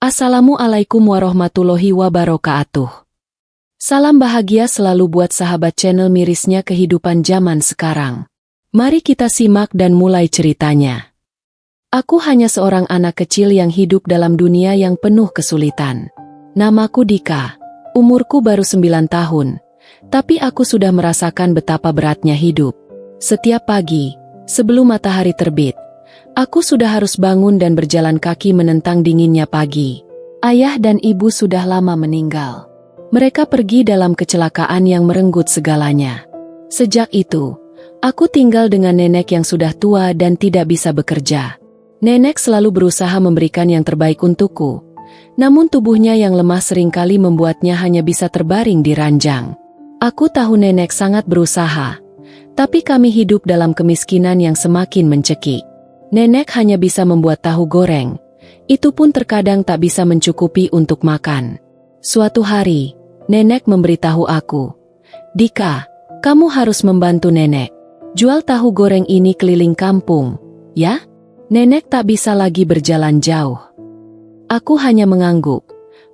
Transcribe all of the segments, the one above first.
Assalamualaikum warahmatullahi wabarakatuh. Salam bahagia selalu buat sahabat channel mirisnya kehidupan zaman sekarang. Mari kita simak dan mulai ceritanya. Aku hanya seorang anak kecil yang hidup dalam dunia yang penuh kesulitan. Namaku Dika. Umurku baru 9 tahun. Tapi aku sudah merasakan betapa beratnya hidup. Setiap pagi, sebelum matahari terbit, aku sudah harus bangun dan berjalan kaki menentang dinginnya pagi. Ayah dan ibu sudah lama meninggal. Mereka pergi dalam kecelakaan yang merenggut segalanya. Sejak itu, aku tinggal dengan nenek yang sudah tua dan tidak bisa bekerja. Nenek selalu berusaha memberikan yang terbaik untukku. Namun tubuhnya yang lemah seringkali membuatnya hanya bisa terbaring di ranjang. Aku tahu nenek sangat berusaha. Tapi kami hidup dalam kemiskinan yang semakin mencekik. Nenek hanya bisa membuat tahu goreng. Itu pun terkadang tak bisa mencukupi untuk makan. Suatu hari, nenek memberitahu aku, "Dika, kamu harus membantu nenek. Jual tahu goreng ini keliling kampung, ya?" Nenek tak bisa lagi berjalan jauh. Aku hanya mengangguk,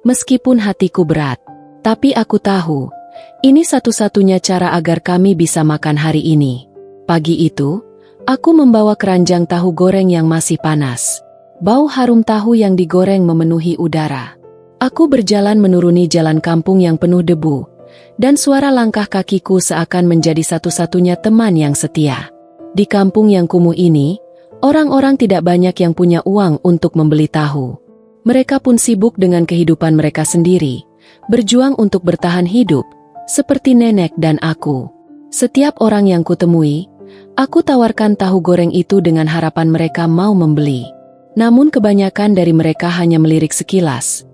meskipun hatiku berat. Tapi aku tahu, ini satu-satunya cara agar kami bisa makan hari ini. Pagi itu, aku membawa keranjang tahu goreng yang masih panas. Bau harum tahu yang digoreng memenuhi udara. Aku berjalan menuruni jalan kampung yang penuh debu, dan suara langkah kakiku seakan menjadi satu-satunya teman yang setia. Di kampung yang kumuh ini, orang-orang tidak banyak yang punya uang untuk membeli tahu. Mereka pun sibuk dengan kehidupan mereka sendiri, berjuang untuk bertahan hidup, seperti nenek dan aku. Setiap orang yang kutemui, aku tawarkan tahu goreng itu dengan harapan mereka mau membeli. Namun kebanyakan dari mereka hanya melirik sekilas,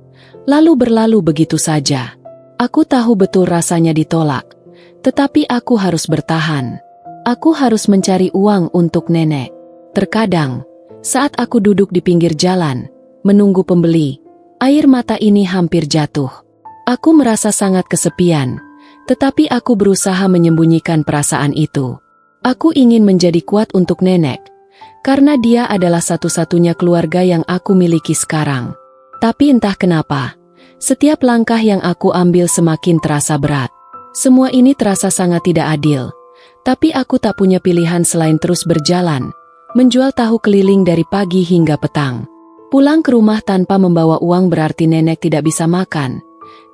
lalu berlalu begitu saja. Aku tahu betul rasanya ditolak, tetapi aku harus bertahan. Aku harus mencari uang untuk nenek. Terkadang, saat aku duduk di pinggir jalan, menunggu pembeli, air mata ini hampir jatuh. Aku merasa sangat kesepian. Tetapi aku berusaha menyembunyikan perasaan itu. Aku ingin menjadi kuat untuk nenek, karena dia adalah satu-satunya keluarga yang aku miliki sekarang. Tapi entah kenapa, setiap langkah yang aku ambil semakin terasa berat. Semua ini terasa sangat tidak adil. Tapi aku tak punya pilihan selain terus berjalan, menjual tahu keliling dari pagi hingga petang. Pulang ke rumah tanpa membawa uang berarti nenek tidak bisa makan,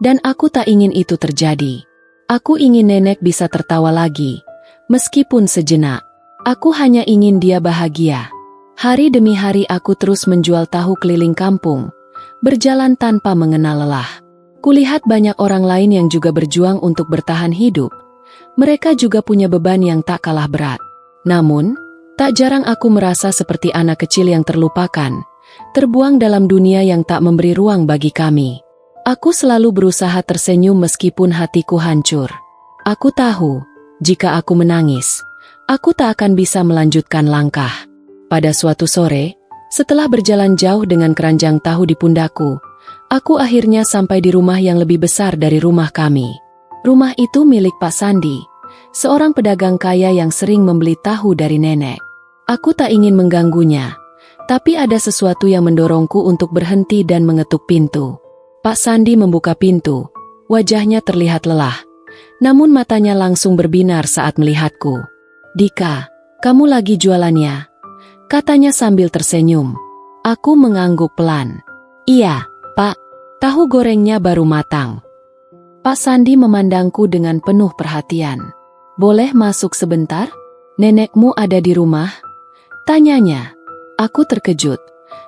dan aku tak ingin itu terjadi. Aku ingin nenek bisa tertawa lagi, meskipun sejenak. Aku hanya ingin dia bahagia. Hari demi hari aku terus menjual tahu keliling kampung, berjalan tanpa mengenal lelah. Kulihat banyak orang lain yang juga berjuang untuk bertahan hidup. Mereka juga punya beban yang tak kalah berat. Namun, tak jarang aku merasa seperti anak kecil yang terlupakan, terbuang dalam dunia yang tak memberi ruang bagi kami. Aku selalu berusaha tersenyum meskipun hatiku hancur. Aku tahu, jika aku menangis, aku tak akan bisa melanjutkan langkah. Pada suatu sore, setelah berjalan jauh dengan keranjang tahu di pundakku, aku akhirnya sampai di rumah yang lebih besar dari rumah kami. Rumah itu milik Pak Sandi, seorang pedagang kaya yang sering membeli tahu dari nenek. Aku tak ingin mengganggunya, tapi ada sesuatu yang mendorongku untuk berhenti dan mengetuk pintu. Pak Sandi membuka pintu, wajahnya terlihat lelah, namun matanya langsung berbinar saat melihatku. "Dika, kamu lagi jualannya?" katanya sambil tersenyum. Aku mengangguk pelan. "Iya, Pak, tahu gorengnya baru matang." Pak Sandi memandangku dengan penuh perhatian. "Boleh masuk sebentar? Nenekmu ada di rumah?" tanyanya. Aku terkejut.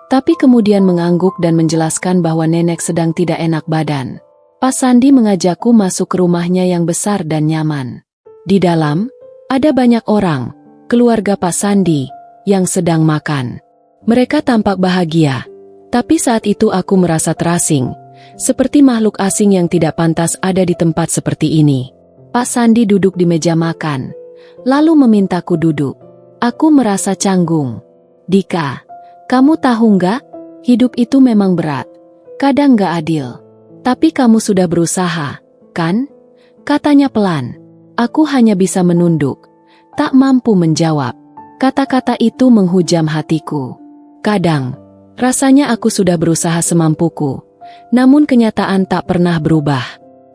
Tapi kemudian mengangguk dan menjelaskan bahwa nenek sedang tidak enak badan. Pak Sandi mengajakku masuk ke rumahnya yang besar dan nyaman. Di dalam, ada banyak orang, keluarga Pak Sandi, yang sedang makan. Mereka tampak bahagia, tapi saat itu aku merasa terasing, seperti makhluk asing yang tidak pantas ada di tempat seperti ini. Pak Sandi duduk di meja makan, lalu memintaku duduk. Aku merasa canggung. "Dika, kamu tahu nggak? Hidup itu memang berat. Kadang nggak adil. Tapi kamu sudah berusaha, kan?" katanya pelan. Aku hanya bisa menunduk, tak mampu menjawab. Kata-kata itu menghujam hatiku. Kadang, Rasanya aku sudah berusaha semampuku, namun kenyataan tak pernah berubah.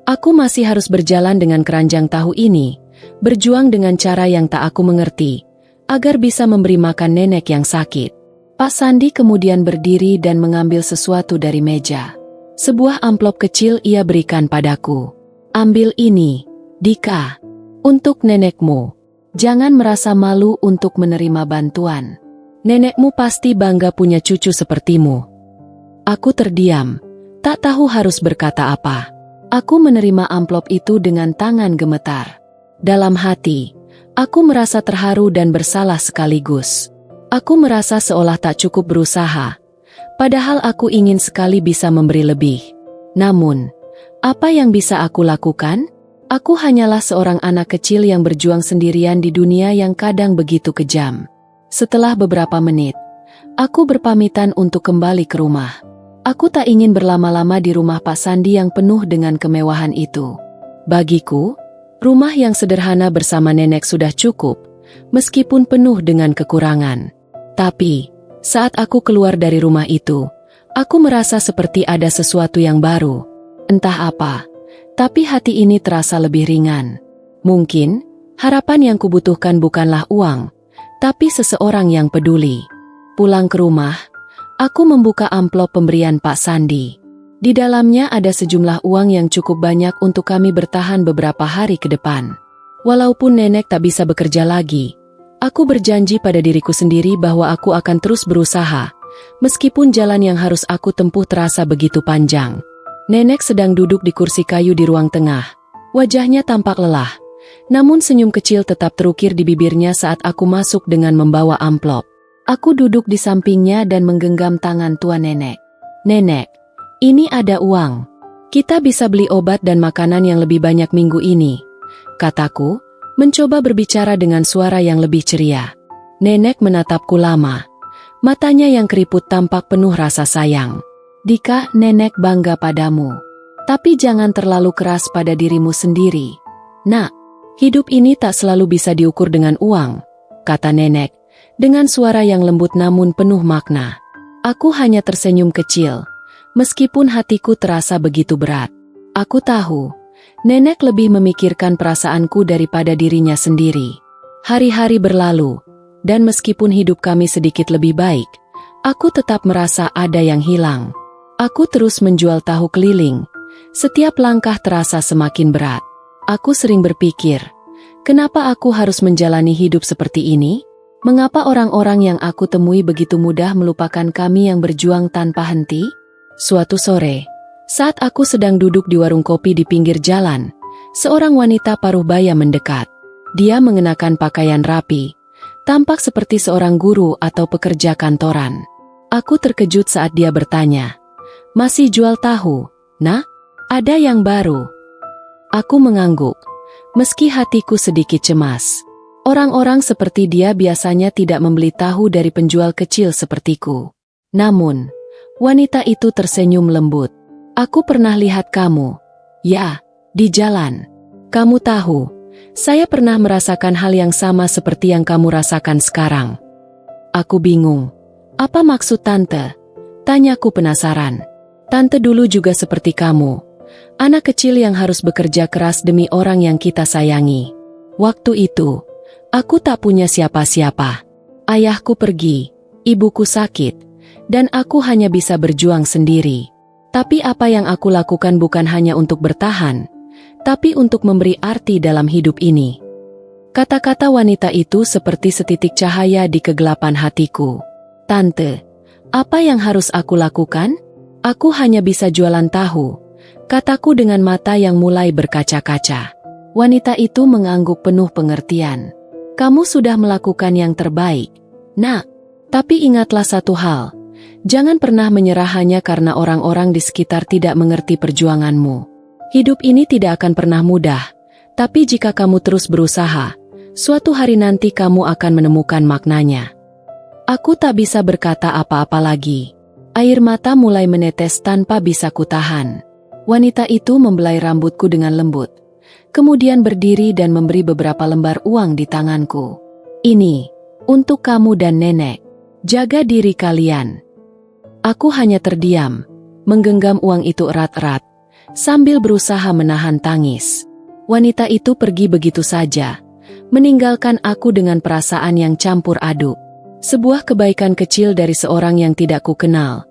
Aku masih harus berjalan dengan keranjang tahu ini, berjuang dengan cara yang tak aku mengerti, agar bisa memberi makan nenek yang sakit. Pak Sandi kemudian berdiri dan mengambil sesuatu dari meja. Sebuah amplop kecil ia berikan padaku. Ambil ini, Dika. Untuk nenekmu. Jangan merasa malu untuk menerima bantuan. Nenekmu pasti bangga punya cucu sepertimu. Aku terdiam, tak tahu harus berkata apa. Aku menerima amplop itu dengan tangan gemetar. Dalam hati, aku merasa terharu dan bersalah sekaligus. Aku merasa seolah tak cukup berusaha, padahal aku ingin sekali bisa memberi lebih. Namun, apa yang bisa aku lakukan? Aku hanyalah seorang anak kecil yang berjuang sendirian di dunia yang kadang begitu kejam. Setelah beberapa menit, aku berpamitan untuk kembali ke rumah. Aku tak ingin berlama-lama di rumah Pak Sandi yang penuh dengan kemewahan itu. Bagiku, rumah yang sederhana bersama nenek sudah cukup, meskipun penuh dengan kekurangan. Tapi, saat aku keluar dari rumah itu, aku merasa seperti ada sesuatu yang baru. Entah apa, tapi hati ini terasa lebih ringan. Mungkin, harapan yang kubutuhkan bukanlah uang, tapi seseorang yang peduli. Pulang ke rumah, aku membuka amplop pemberian Pak Sandi. Di dalamnya ada sejumlah uang yang cukup banyak untuk kami bertahan beberapa hari ke depan. Walaupun nenek tak bisa bekerja lagi, aku berjanji pada diriku sendiri bahwa aku akan terus berusaha, meskipun jalan yang harus aku tempuh terasa begitu panjang. Nenek sedang duduk di kursi kayu di ruang tengah. Wajahnya tampak lelah, namun senyum kecil tetap terukir di bibirnya saat aku masuk dengan membawa amplop. Aku duduk di sampingnya dan menggenggam tangan tua nenek. Nenek, ini ada uang. Kita bisa beli obat dan makanan yang lebih banyak minggu ini, kataku, mencoba berbicara dengan suara yang lebih ceria. Nenek menatapku lama. Matanya yang keriput tampak penuh rasa sayang. Dika, nenek bangga padamu. Tapi jangan terlalu keras pada dirimu sendiri. Nak, hidup ini tak selalu bisa diukur dengan uang, kata nenek, dengan suara yang lembut namun penuh makna. Aku hanya tersenyum kecil, meskipun hatiku terasa begitu berat. Aku tahu, nenek lebih memikirkan perasaanku daripada dirinya sendiri. Hari-hari berlalu, dan meskipun hidup kami sedikit lebih baik, aku tetap merasa ada yang hilang. Aku terus menjual tahu keliling. Setiap langkah terasa semakin berat. Aku sering berpikir, kenapa aku harus menjalani hidup seperti ini? Mengapa orang-orang yang aku temui begitu mudah melupakan kami yang berjuang tanpa henti? Suatu sore, saat aku sedang duduk di warung kopi di pinggir jalan, seorang wanita paruh baya mendekat. Dia mengenakan pakaian rapi, tampak seperti seorang guru atau pekerja kantoran. Aku terkejut saat dia bertanya, "Masih jual tahu, Nak? Ada yang baru?" Aku mengangguk, meski hatiku sedikit cemas. Orang-orang seperti dia biasanya tidak membeli tahu dari penjual kecil sepertiku. Namun, wanita itu tersenyum lembut. "Aku pernah lihat kamu. Ya, di jalan. Kamu tahu, saya pernah merasakan hal yang sama seperti yang kamu rasakan sekarang." Aku bingung. "Apa maksud tante?" Tanyaku penasaran. "Tante dulu juga seperti kamu. Anak kecil yang harus bekerja keras demi orang yang kita sayangi. Waktu itu, aku tak punya siapa-siapa. Ayahku pergi, ibuku sakit, dan aku hanya bisa berjuang sendiri. Tapi apa yang aku lakukan bukan hanya untuk bertahan, tapi untuk memberi arti dalam hidup ini." Kata-kata wanita itu seperti setitik cahaya di kegelapan hatiku. "Tante, apa yang harus aku lakukan? Aku hanya bisa jualan tahu," kataku dengan mata yang mulai berkaca-kaca. Wanita itu mengangguk penuh pengertian. "Kamu sudah melakukan yang terbaik, Nak. Tapi ingatlah satu hal, jangan pernah menyerah hanya karena orang-orang di sekitar tidak mengerti perjuanganmu. Hidup ini tidak akan pernah mudah, tapi jika kamu terus berusaha, suatu hari nanti kamu akan menemukan maknanya." Aku tak bisa berkata apa-apa lagi. Air mata mulai menetes tanpa bisa kutahan. Wanita itu membelai rambutku dengan lembut, kemudian berdiri dan memberi beberapa lembar uang di tanganku. "Ini, untuk kamu dan nenek. Jaga diri kalian." Aku hanya terdiam, menggenggam uang itu erat-erat, sambil berusaha menahan tangis. Wanita itu pergi begitu saja, meninggalkan aku dengan perasaan yang campur aduk. Sebuah kebaikan kecil dari seorang yang tidak kukenal,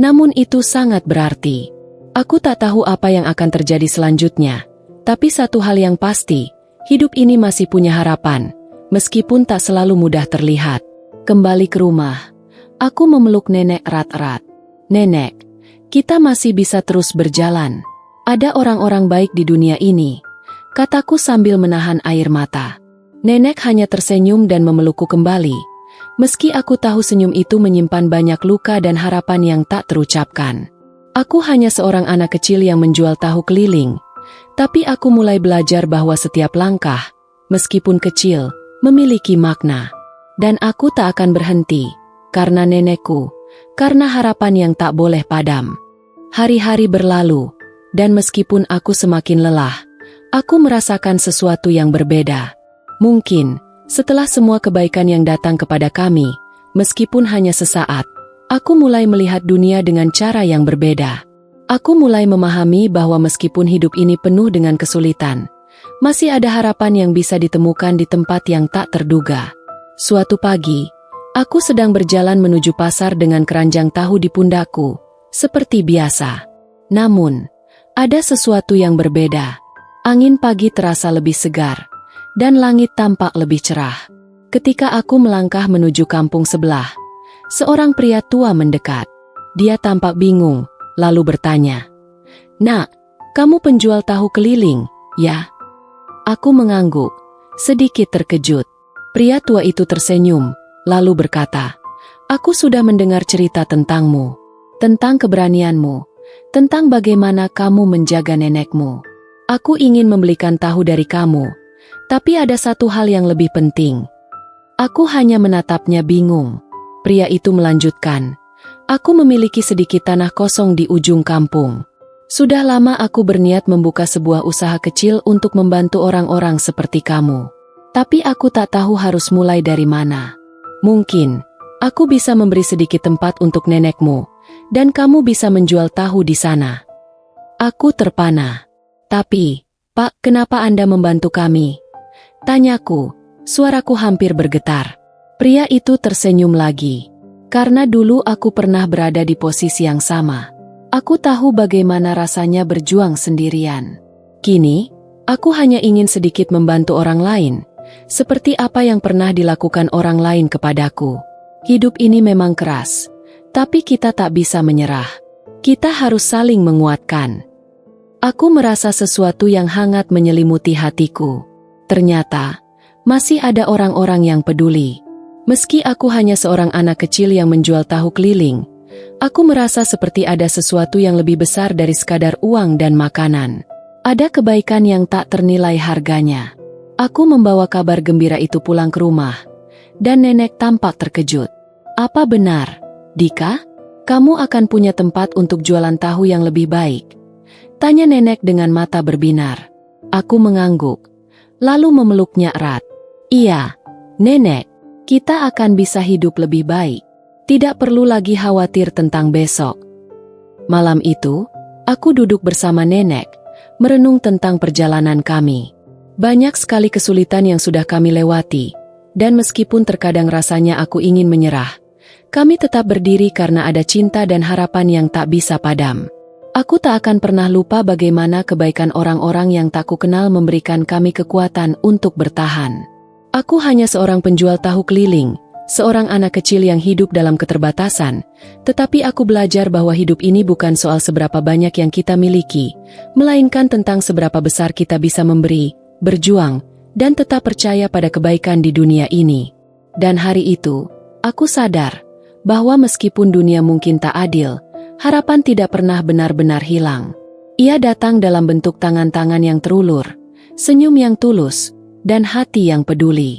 namun itu sangat berarti. Aku tak tahu apa yang akan terjadi selanjutnya, tapi satu hal yang pasti, hidup ini masih punya harapan, meskipun tak selalu mudah terlihat. Kembali ke rumah, aku memeluk nenek erat-erat. Nenek, kita masih bisa terus berjalan. Ada orang-orang baik di dunia ini, kataku sambil menahan air mata. Nenek hanya tersenyum dan memelukku kembali, meski aku tahu senyum itu menyimpan banyak luka dan harapan yang tak terucapkan. Aku hanya seorang anak kecil yang menjual tahu keliling, tapi aku mulai belajar bahwa setiap langkah, meskipun kecil, memiliki makna. Dan aku tak akan berhenti, karena nenekku, karena harapan yang tak boleh padam. Hari-hari berlalu, dan meskipun aku semakin lelah, aku merasakan sesuatu yang berbeda. Mungkin, setelah semua kebaikan yang datang kepada kami, meskipun hanya sesaat, aku mulai melihat dunia dengan cara yang berbeda. Aku mulai memahami bahwa meskipun hidup ini penuh dengan kesulitan, masih ada harapan yang bisa ditemukan di tempat yang tak terduga. Suatu pagi, aku sedang berjalan menuju pasar dengan keranjang tahu di pundakku, seperti biasa. Namun, ada sesuatu yang berbeda. Angin pagi terasa lebih segar, dan langit tampak lebih cerah. Ketika aku melangkah menuju kampung sebelah, seorang pria tua mendekat. Dia tampak bingung, lalu bertanya, "Nak, kamu penjual tahu keliling, ya?" Aku mengangguk, sedikit terkejut. Pria tua itu tersenyum, lalu berkata, "Aku sudah mendengar cerita tentangmu, tentang keberanianmu, tentang bagaimana kamu menjaga nenekmu. Aku ingin membelikan tahu dari kamu, tapi ada satu hal yang lebih penting." Aku hanya menatapnya bingung. Pria itu melanjutkan, "Aku memiliki sedikit tanah kosong di ujung kampung. Sudah lama aku berniat membuka sebuah usaha kecil untuk membantu orang-orang seperti kamu. Tapi aku tak tahu harus mulai dari mana. Mungkin, aku bisa memberi sedikit tempat untuk nenekmu, dan kamu bisa menjual tahu di sana." Aku terpana. "Tapi, Pak, kenapa Anda membantu kami?" tanyaku, suaraku hampir bergetar. Pria itu tersenyum lagi. "Karena dulu aku pernah berada di posisi yang sama. Aku tahu bagaimana rasanya berjuang sendirian. Kini, aku hanya ingin sedikit membantu orang lain, seperti apa yang pernah dilakukan orang lain kepadaku. Hidup ini memang keras, tapi kita tak bisa menyerah. Kita harus saling menguatkan." Aku merasa sesuatu yang hangat menyelimuti hatiku. Ternyata, masih ada orang-orang yang peduli. Meski aku hanya seorang anak kecil yang menjual tahu keliling, aku merasa seperti ada sesuatu yang lebih besar dari sekadar uang dan makanan. Ada kebaikan yang tak ternilai harganya. Aku membawa kabar gembira itu pulang ke rumah, dan nenek tampak terkejut. "Apa benar, Dika? Kamu akan punya tempat untuk jualan tahu yang lebih baik?" tanya nenek dengan mata berbinar. Aku mengangguk, lalu memeluknya erat. "Iya, nenek, kita akan bisa hidup lebih baik. Tidak perlu lagi khawatir tentang besok." Malam itu, aku duduk bersama nenek, merenung tentang perjalanan kami. Banyak sekali kesulitan yang sudah kami lewati, dan meskipun terkadang rasanya aku ingin menyerah, kami tetap berdiri karena ada cinta dan harapan yang tak bisa padam. Aku tak akan pernah lupa bagaimana kebaikan orang-orang yang tak kukenal memberikan kami kekuatan untuk bertahan. Aku hanya seorang penjual tahu keliling, seorang anak kecil yang hidup dalam keterbatasan, tetapi aku belajar bahwa hidup ini bukan soal seberapa banyak yang kita miliki, melainkan tentang seberapa besar kita bisa memberi, berjuang, dan tetap percaya pada kebaikan di dunia ini. Dan hari itu, aku sadar bahwa meskipun dunia mungkin tak adil, harapan tidak pernah benar-benar hilang. Ia datang dalam bentuk tangan-tangan yang terulur, senyum yang tulus, dan hati yang peduli.